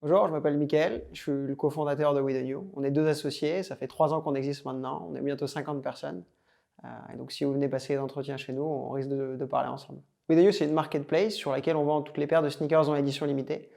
Bonjour, je m'appelle Mickaël, je suis le cofondateur de We The New. On est deux associés, ça fait 3 ans qu'on existe maintenant, on est bientôt 50 personnes. Et donc si vous venez passer les entretiens chez nous, on risque de parler ensemble. We The New, c'est une marketplace sur laquelle on vend toutes les paires de sneakers en édition limitée.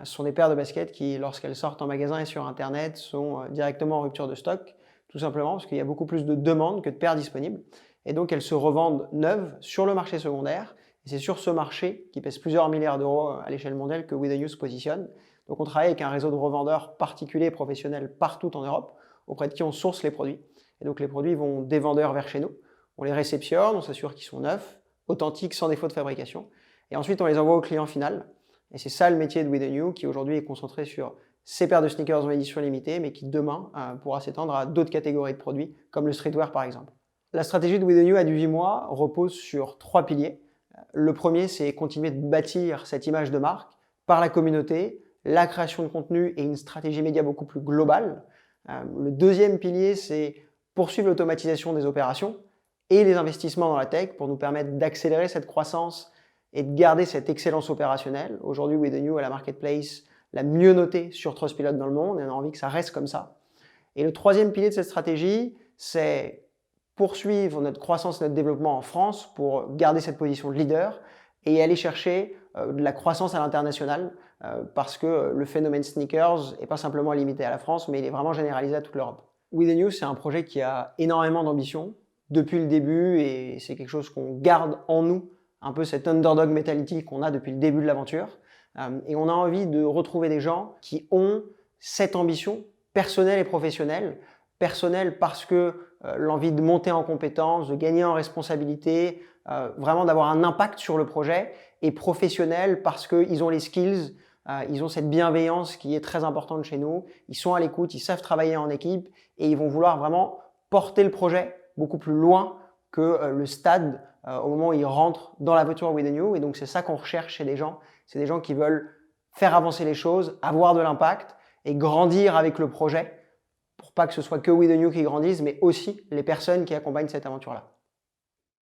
Ce sont des paires de baskets qui, lorsqu'elles sortent en magasin et sur Internet, sont directement en rupture de stock, tout simplement parce qu'il y a beaucoup plus de demandes que de paires disponibles. Et donc elles se revendent neuves sur le marché secondaire. Et c'est sur ce marché, qui pèse plusieurs milliards d'euros à l'échelle mondiale, que We The New se positionne. Donc on travaille avec un réseau de revendeurs particuliers et professionnels partout en Europe, auprès de qui on source les produits. Et donc les produits vont des vendeurs vers chez nous. On les réceptionne, on s'assure qu'ils sont neufs, authentiques, sans défaut de fabrication. Et ensuite on les envoie au client final. Et c'est ça le métier de We The New, qui aujourd'hui est concentré sur ces paires de sneakers en édition limitée, mais qui demain pourra s'étendre à d'autres catégories de produits, comme le streetwear par exemple. La stratégie de We The New à 18 mois repose sur 3 piliers. Le premier, c'est continuer de bâtir cette image de marque par la communauté, la création de contenu et une stratégie média beaucoup plus globale. Le deuxième pilier, c'est poursuivre l'automatisation des opérations et les investissements dans la tech pour nous permettre d'accélérer cette croissance et de garder cette excellence opérationnelle. Aujourd'hui, We The New est la marketplace la mieux notée sur Trustpilot dans le monde et on a envie que ça reste comme ça. Et le troisième pilier de cette stratégie, c'est poursuivre notre croissance et notre développement en France pour garder cette position de leader et aller chercher de la croissance à l'international parce que le phénomène sneakers n'est pas simplement limité à la France, mais il est vraiment généralisé à toute l'Europe. We The New, c'est un projet qui a énormément d'ambition depuis le début et c'est quelque chose qu'on garde en nous, un peu cette underdog mentality qu'on a depuis le début de l'aventure. Et on a envie de retrouver des gens qui ont cette ambition personnelle et professionnelle. Personnelle parce que l'envie de monter en compétences, de gagner en responsabilité, vraiment d'avoir un impact sur le projet, et professionnel parce qu'ils ont les skills, ils ont cette bienveillance qui est très importante chez nous, ils sont à l'écoute, ils savent travailler en équipe et ils vont vouloir vraiment porter le projet beaucoup plus loin que le stade au moment où ils rentrent dans la voiture We The New. Et donc c'est ça qu'on recherche chez des gens, c'est des gens qui veulent faire avancer les choses, avoir de l'impact et grandir avec le projet pour pas que ce soit que We The New qui grandisse, mais aussi les personnes qui accompagnent cette aventure-là.